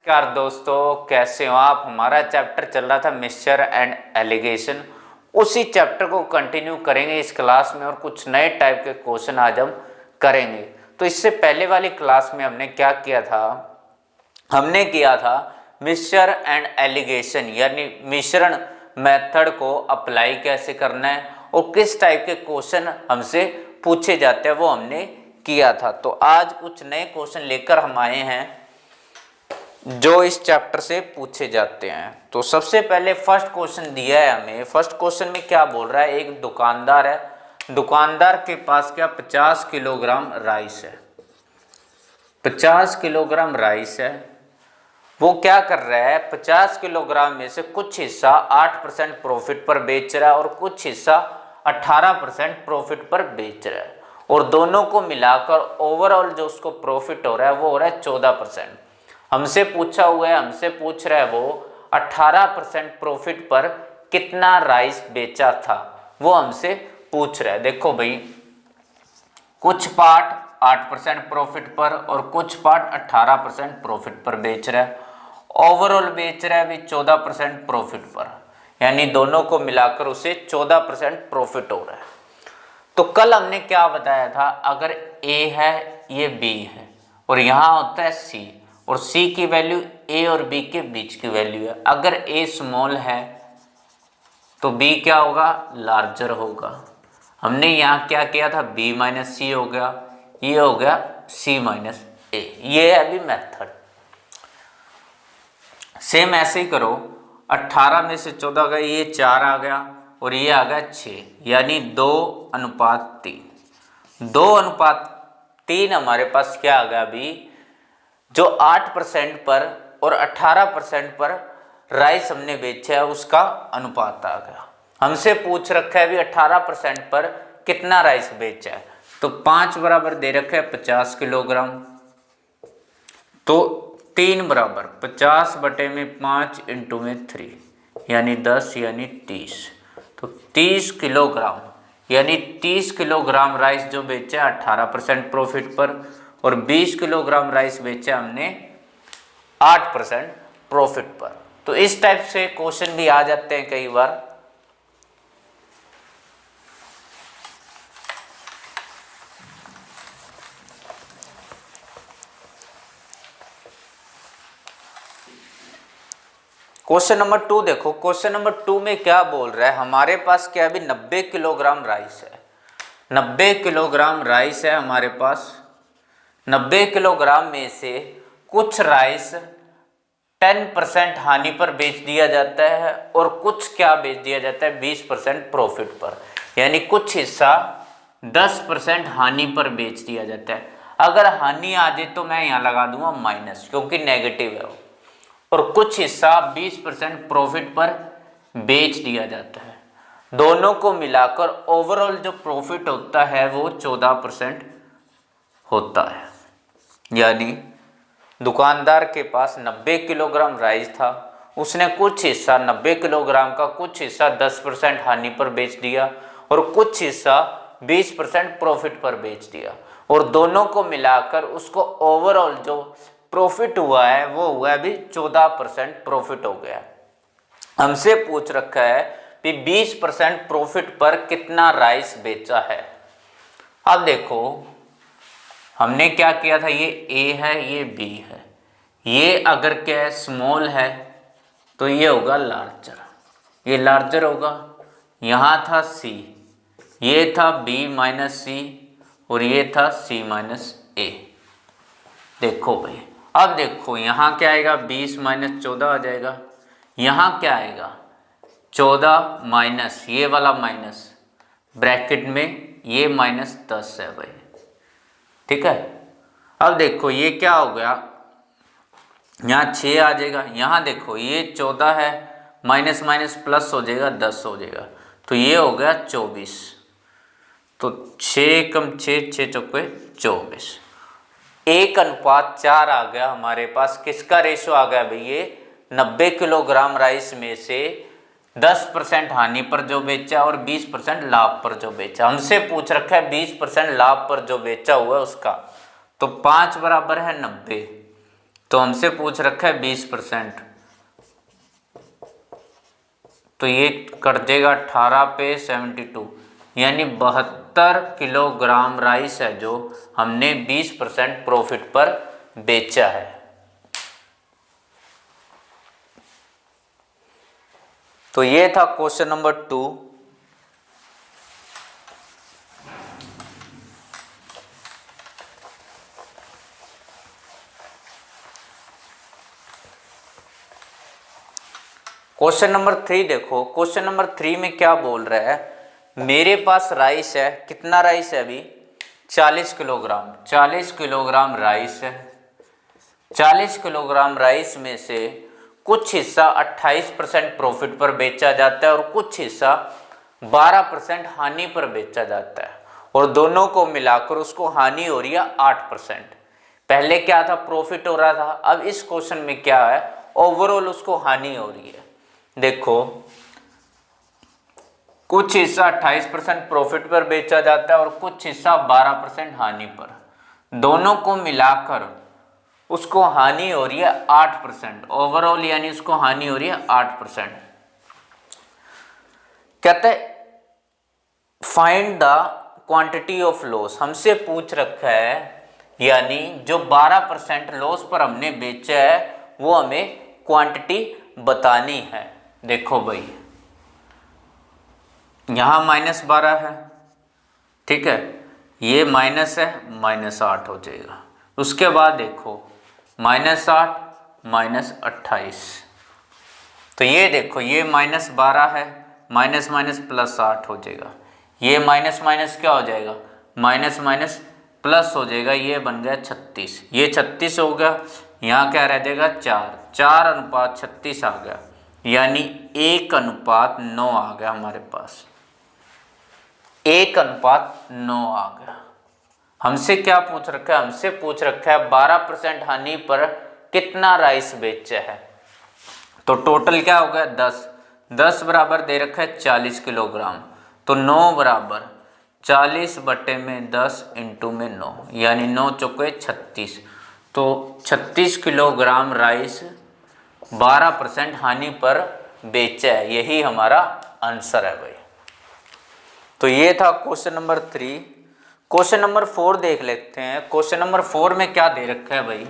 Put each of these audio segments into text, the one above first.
नमस्कार दोस्तों, कैसे हो आप। हमारा चैप्टर चल रहा था मिक्सचर एंड एलिगेशन। उसी चैप्टर को कंटिन्यू करेंगे इस क्लास में और कुछ नए टाइप के क्वेश्चन आज हम करेंगे। तो इससे पहले वाली क्लास में हमने क्या किया था, हमने किया था मिक्सचर एंड एलिगेशन, यानी मिश्रण मेथड को अप्लाई कैसे करना है और किस टाइप के क्वेश्चन हमसे पूछे जाते हैं वो हमने किया था। तो आज कुछ नए क्वेश्चन लेकर हम आए हैं जो इस चैप्टर से पूछे जाते हैं। तो सबसे पहले फर्स्ट क्वेश्चन दिया है हमें। फर्स्ट क्वेश्चन में क्या बोल रहा है, एक दुकानदार है, दुकानदार के पास क्या 50 किलोग्राम राइस है। 50 किलोग्राम राइस है, वो क्या कर रहा है 50 किलोग्राम में से कुछ हिस्सा 8% प्रॉफिट पर बेच रहा है और कुछ हिस्सा 18% प्रॉफिट पर बेच रहा है, और दोनों को मिलाकर ओवरऑल जो उसको प्रॉफिट हो रहा है वो हो रहा है 14%। हमसे पूछा हुआ है, हमसे पूछ रहा है वो 18% प्रॉफिट पर कितना राइस बेचा था, वो हमसे पूछ रहा है। देखो भाई, कुछ पार्ट 8% प्रॉफिट पर और कुछ पार्ट 18% प्रॉफिट पर बेच रहा है, ओवरऑल बेच रहा है भी 14% प्रॉफिट पर, यानी दोनों को मिलाकर उसे 14% प्रॉफिट हो रहा है। तो कल हमने क्या बताया था, अगर ए है ये बी है और यहाँ होता है सी, और सी की वैल्यू ए और बी के बीच की वैल्यू है। अगर ए स्मॉल है तो बी क्या होगा, लार्जर होगा। हमने यहाँ क्या किया था, बी माइनस सी हो गया, ये हो गया सी माइनस ए। ये है अभी मेथड। सेम ऐसे ही करो, 18 में से 14 गए, ये 4 आ गया और ये आ गया 6, यानी 2:3। 2:3 हमारे पास क्या आ गया अभी, जो 8% पर और 18% पर राइस हमने बेचा है उसका अनुपात आ गया। हमसे पूछ रखा है भी 18% पर कितना राइस बेचा है, तो 5 बराबर दे रखा है 50 किलोग्राम, तो 3 बराबर 50/5 इंटू में 3 यानी 10 यानी 30, तो 30 किलोग्राम यानी 30 किलोग्राम राइस जो बेचा 18% प्रॉफिट पर, और 20 किलोग्राम राइस बेचा हमने 8% प्रॉफिट पर। तो इस टाइप से क्वेश्चन भी आ जाते हैं कई बार। क्वेश्चन नंबर 2 देखो, क्वेश्चन नंबर 2 में क्या बोल रहा है, हमारे पास क्या अभी 90 किलोग्राम राइस है। 90 किलोग्राम राइस है हमारे पास। 90 किलोग्राम में से कुछ राइस 10% हानि पर बेच दिया जाता है और कुछ क्या बेच दिया जाता है 20% प्रॉफिट पर, यानी कुछ हिस्सा 10% हानि पर बेच दिया जाता है। अगर हानि आ जाए तो मैं यहाँ लगा दूंगा माइनस, क्योंकि नेगेटिव है वो, और कुछ हिस्सा 20% प्रॉफिट पर बेच दिया जाता है। दोनों को मिलाकर ओवरऑल जो प्रॉफिट होता है वो 14% होता है। यानी दुकानदार के पास 90 किलोग्राम राइस था, उसने कुछ हिस्सा 90 किलोग्राम का कुछ हिस्सा 10% हानि पर बेच दिया और कुछ हिस्सा 20% प्रॉफिट पर बेच दिया, और दोनों को मिलाकर उसको ओवरऑल जो प्रॉफिट हुआ है वो हुआ है भी 14% प्रॉफिट हो गया। हमसे पूछ रखा है कि 20% प्रॉफिट पर कितना राइस बेचा है। अब देखो, हमने क्या किया था, ये ए है ये बी है, ये अगर क्या है स्मॉल है तो ये होगा लार्जर, ये लार्जर होगा। यहाँ था सी, ये था बी माइनस सी और ये था सी माइनस ए। देखो भाई, अब देखो यहाँ क्या आएगा, 20 माइनस 14 आ जाएगा। यहाँ क्या आएगा, 14 माइनस ये वाला माइनस, ब्रैकेट में ये -10 है भाई, ठीक है। अब देखो ये क्या हो गया, यहाँ 6 आ जाएगा। यहाँ देखो ये 14 है, माइनस माइनस प्लस हो जाएगा 10 हो जाएगा, तो ये हो गया 24। तो 6 कम 6, 6 चौके 24, 1:4 आ गया हमारे पास। किसका रेशो आ गया भाई, ये 90 किलोग्राम राइस में से 10% हानि पर जो बेचा और 20% लाभ पर जो बेचा। हमसे पूछ रखा है 20% लाभ पर जो बेचा हुआ है उसका, तो 5 बराबर है 90, तो हमसे पूछ रखा है 20%, तो ये कर देगा 18 पे 72, यानी 72 किलोग्राम राइस है जो हमने 20% प्रॉफिट पर बेचा है। तो ये था क्वेश्चन नंबर 2। क्वेश्चन नंबर 3 देखो, क्वेश्चन नंबर 3 में क्या बोल रहा है, मेरे पास राइस है, कितना राइस है अभी 40 किलोग्राम, 40 किलोग्राम राइस है। 40 किलोग्राम राइस में से कुछ हिस्सा 28% प्रॉफिट पर बेचा जाता है और कुछ हिस्सा 12% हानि पर बेचा जाता है, और दोनों को मिलाकर उसको हानि हो रही है 8%। पहले क्या था, प्रॉफिट हो रहा था, अब इस क्वेश्चन में क्या है, ओवरऑल उसको हानि हो रही है। देखो, कुछ हिस्सा 28% प्रॉफिट पर बेचा जाता है और कुछ हिस्सा 12% हानि पर, दोनों को मिलाकर उसको हानि हो रही है 8% ओवरऑल, यानी उसको हानि हो रही है 8%। कहते हैं find the quantity of loss, हमसे पूछ रखा है, यानी जो 12% लॉस पर हमने बेचा है वो हमें क्वांटिटी बतानी है। देखो भाई, यहां -12 है, ठीक है, ये माइनस है, -8 हो जाएगा। उसके बाद देखो -8 -28, तो ये देखो ये -12 है, माइनस माइनस प्लस 8 हो जाएगा, ये माइनस माइनस क्या हो जाएगा, माइनस माइनस प्लस हो जाएगा, ये बन गया 36, ये 36 हो गया, यहाँ क्या रह जाएगा 4:36 आ गया, यानी 1:9 आ गया हमारे पास, 1:9 आ गया। हमसे क्या पूछ रखा है, हमसे पूछ रखा है 12% हानि पर कितना राइस बेचा है, तो टोटल क्या हो गया 10, 10 बराबर दे रखा है 40 किलोग्राम, तो 9 बराबर 40/10 इंटू में 9, यानी 9 चौके 36, तो 36 किलोग्राम राइस 12% हानि पर बेचा है, यही हमारा आंसर है भाई। तो ये था क्वेश्चन नंबर 3। क्वेश्चन नंबर 4 देख लेते हैं। क्वेश्चन नंबर 4 में क्या दे रखा है भाई,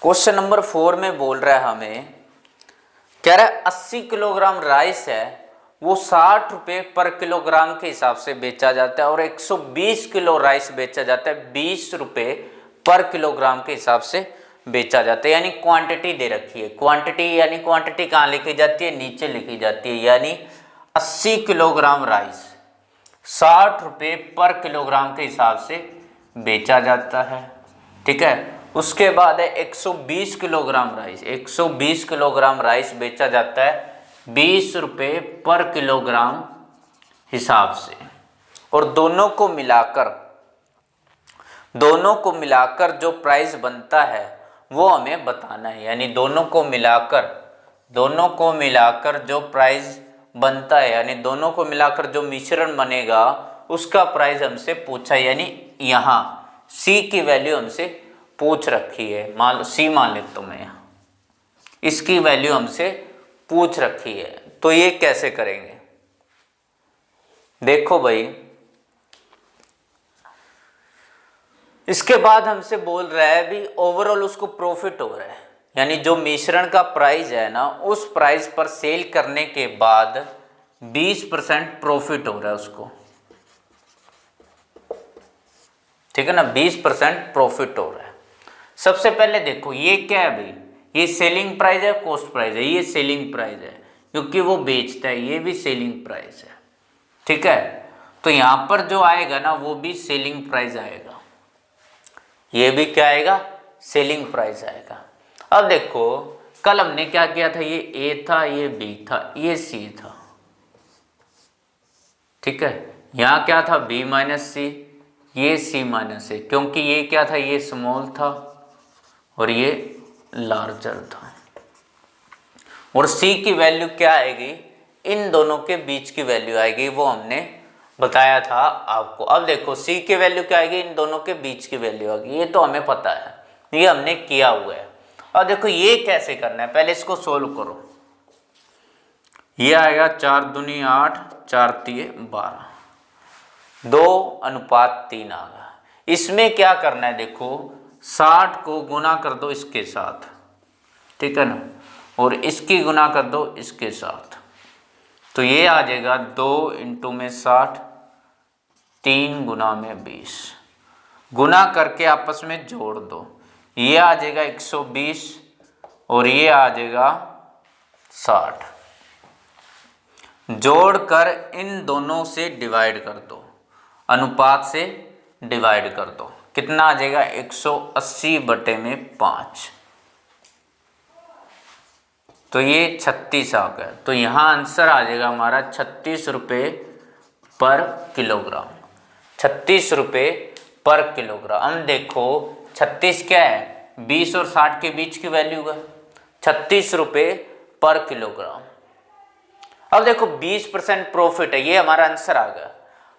क्वेश्चन नंबर 4 में बोल रहा है हमें, कह रहा है 80 किलोग्राम राइस है वो 60 रुपये पर किलोग्राम के हिसाब से बेचा जाता है, और 120 किलो राइस बेचा जाता है 20 रुपये पर किलोग्राम के हिसाब से बेचा जाता है, यानी क्वांटिटी दे रखी है। क्वांटिटी यानी क्वांटिटी कहाँ लिखी जाती है, नीचे लिखी जाती है, यानी 80 किलोग्राम राइस 60 रुपये पर किलोग्राम के हिसाब से बेचा जाता है, ठीक है। उसके बाद है 120 किलोग्राम राइस, 120 किलोग्राम राइस बेचा जाता है 20 रुपये पर किलोग्राम हिसाब से, और दोनों को मिलाकर जो प्राइस बनता है वो हमें बताना है, यानी दोनों को मिलाकर जो प्राइस बनता है, यानी दोनों को मिलाकर जो मिश्रण बनेगा उसका प्राइस हमसे पूछा है, यानी यहाँ सी की वैल्यू हमसे पूछ रखी है, मान सी मान लेता हूँ मैं, यहाँ इसकी वैल्यू हमसे पूछ रखी है। तो ये कैसे करेंगे, देखो भाई, इसके बाद हमसे बोल रहा है भी ओवरऑल उसको प्रॉफिट हो रहा है, यानी जो मिश्रण का प्राइस है ना, उस प्राइस पर सेल करने के बाद 20% प्रॉफिट हो रहा है उसको, ठीक है ना, 20% प्रॉफिट हो रहा है। सबसे पहले देखो ये क्या है भाई, ये सेलिंग प्राइस है, कॉस्ट प्राइस है, ये सेलिंग प्राइस है क्योंकि वो बेचता है, ये भी सेलिंग प्राइस है, ठीक है। तो यहां पर जो आएगा ना वो भी सेलिंग प्राइस आएगा, ये भी क्या आएगा, सेलिंग प्राइस आएगा। अब देखो कल हमने क्या किया था, ये ए था, ये बी था, ये सी था, ठीक है। यहाँ क्या था, बी माइनस सी, ये सी माइनस ए, क्योंकि ये क्या था, ये स्मॉल था और ये लार्जर था। और सी की वैल्यू क्या आएगी, इन दोनों के बीच की वैल्यू आएगी, वो हमने बताया था आपको। अब देखो सी की वैल्यू क्या आएगी, इन दोनों के बीच की वैल्यू आएगी, ये तो हमें पता है, ये हमने किया हुआ है। अब देखो ये कैसे करना है, पहले इसको सोल्व करो। ये आएगा 4 दूनी 8, 4 तिये 12, 2:3 आ गया। इसमें क्या करना है, देखो 60 को गुना कर दो इसके साथ, ठीक है ना, और इसकी गुना कर दो इसके साथ, तो ये आ जाएगा 2 इंटू में 60, 3 गुना में 20, गुना करके आपस में जोड़ दो, ये आ जाएगा 120 और ये आ जाएगा 60, जोड़कर इन दोनों से डिवाइड कर दो, अनुपात से डिवाइड कर दो, कितना आ जाएगा 180/5, तो ये 36 आ गया। तो यहाँ आंसर आ जाएगा हमारा 36 रुपये पर किलोग्राम, 36 रुपये पर किलोग्राम। हम देखो 36 क्या है, 20 और 60 के बीच की वैल्यू है, 36 रुपये पर किलोग्राम। अब देखो 20% प्रॉफिट है, ये हमारा आंसर आ गया।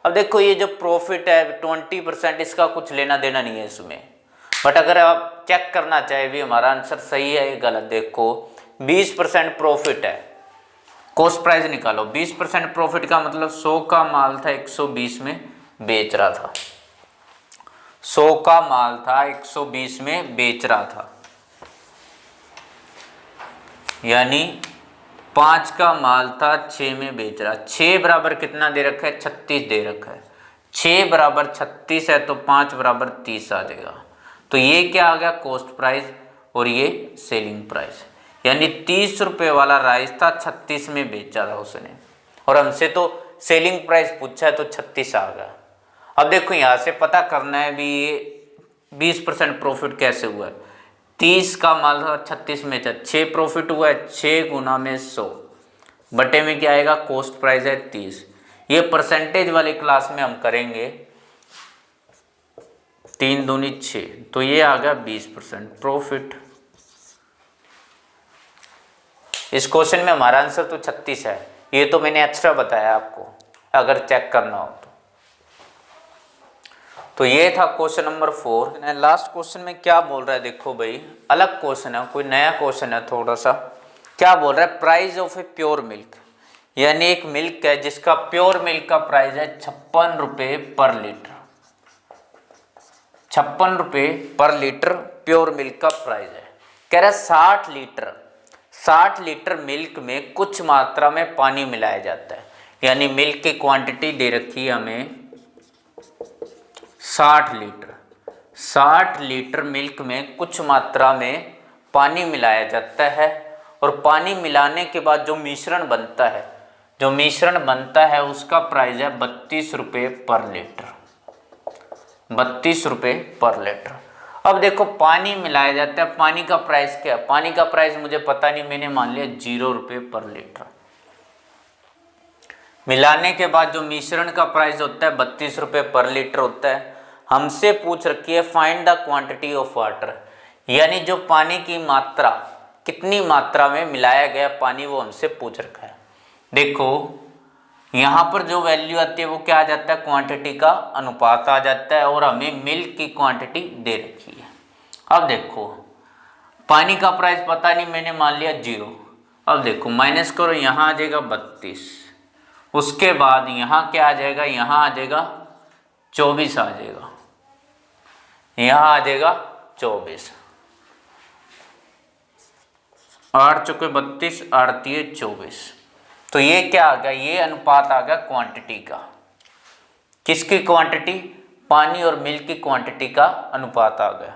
अब देखो ये जो प्रॉफिट है 20%, इसका कुछ लेना देना नहीं है इसमें, बट अगर आप चेक करना चाहे भी हमारा आंसर सही है या गलत, देखो 20% प्रॉफिट है, कॉस्ट प्राइस निकालो। 20% प्रॉफिट का मतलब 100 का माल था 120 में बेच रहा था, 100 का माल था 120 में बेच रहा था, यानी 5 का माल था 6 में बेच रहा। 6 बराबर कितना दे रखा है, 36 दे रखा है, 6 बराबर 36 है तो 5 बराबर 30 आ जाएगा। तो ये क्या आ गया, कॉस्ट प्राइस, और ये सेलिंग प्राइस, यानी 30 रुपये वाला राइस था 36 में बेचा था उसने, और हमसे तो सेलिंग प्राइस पूछा है तो 36 आ गया। अब देखो यहाँ से पता करना है भी ये 20% प्रॉफिट कैसे हुआ है। 30 का माल था 36 में, 6 प्रॉफिट हुआ है, 6 गुना में 100 बटे में क्या आएगा, कॉस्ट प्राइस है 30। ये परसेंटेज वाली क्लास में हम करेंगे, 3 दूनी 6, तो ये आ गया 20% प्रॉफिट। इस क्वेश्चन में हमारा आंसर तो 36 है, ये तो मैंने एक्स्ट्रा बताया आपको अगर चेक करना हो तो ये था क्वेश्चन नंबर 4। लास्ट क्वेश्चन में क्या बोल रहा है, देखो भाई अलग क्वेश्चन है, कोई नया क्वेश्चन है थोड़ा सा। क्या बोल रहा है, price of a pure milk, यानी एक मिल्क है जिसका प्योर मिल्क का प्राइस है 56 रुपये पर लीटर, 56 रुपये पर लीटर प्योर मिल्क का प्राइस है। कह रहा है 60 लीटर मिल्क में कुछ मात्रा में पानी मिलाया जाता है, यानी मिल्क की क्वांटिटी दे रखी है हमें 60 लीटर मिल्क में कुछ मात्रा में पानी मिलाया जाता है, और पानी मिलाने के बाद जो मिश्रण बनता है उसका प्राइस है 32 रुपये पर लीटर, 32 रुपये पर लीटर। अब देखो पानी मिलाया जाता है, पानी का प्राइस क्या है, पानी का प्राइस मुझे पता नहीं, मैंने मान लिया 0 रुपये पर लीटर। मिलाने के बाद जो मिश्रण का प्राइस होता है 32 रुपये पर लीटर होता है। हमसे पूछ रखी है find the quantity of water, यानी जो पानी की मात्रा, कितनी मात्रा में मिलाया गया पानी, वो हमसे पूछ रखा है। देखो यहाँ पर जो वैल्यू आती है वो क्या आ जाता है, क्वांटिटी का अनुपात आ जाता है, और हमें मिल्क की क्वांटिटी दे रखी है। अब देखो पानी का प्राइस पता नहीं, मैंने मान लिया 0। अब देखो माइनस करो, यहाँ आ जाएगा 32, उसके बाद यहाँ क्या आ जाएगा, यहाँ आ जाएगा 24 आ जाएगा, यहाँ आ जाएगा 24, 8 चौके 32, 8 तिये 24, तो ये क्या आ गया, ये अनुपात आ गया क्वांटिटी का। किसकी क्वांटिटी, पानी और मिल्क की क्वांटिटी का अनुपात आ गया।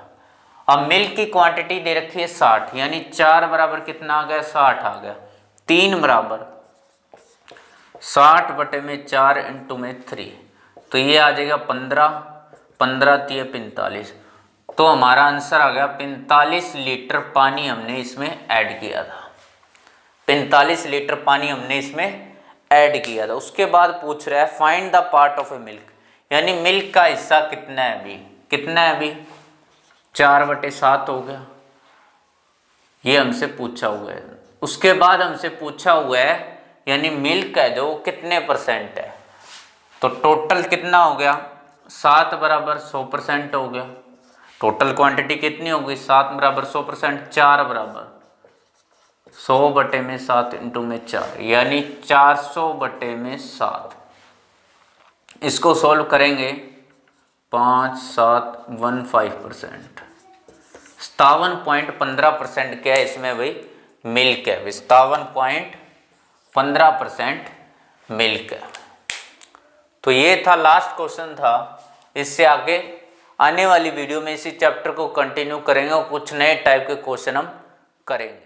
अब मिल्क की क्वांटिटी दे रखी है 60, यानी 4 बराबर कितना आ गया, 60 आ गया। 3 बराबर 60 बटे में 4 इंटू में 3, तो ये आ जाएगा 15, 15 तिये 45, तो हमारा आंसर आ गया 45 लीटर पानी हमने इसमें ऐड किया था, 45 लीटर पानी हमने इसमें ऐड किया था। उसके बाद पूछ रहा है find the part of A milk, यानी मिल्क का हिस्सा कितना है अभी, कितना है अभी, 4/7 हो गया, ये हमसे पूछा हुआ है। उसके बाद हमसे पूछा हुआ है यानी मिल्क है जो कितने परसेंट है, तो टोटल कितना हो गया 7 बराबर 100% हो गया। टोटल क्वांटिटी कितनी हो गई 7 बराबर 100%, 4 बराबर 100/7 इंटू में 4 यानी 400/7। इसको सॉल्व करेंगे 5715%, 57.15% क्या है इसमें भाई मिल्क है, 57.15% मिल्क है। तो ये था लास्ट क्वेश्चन था। इससे आगे आने वाली वीडियो में इसी चैप्टर को कंटिन्यू करेंगे और कुछ नए टाइप के क्वेश्चन हम करेंगे।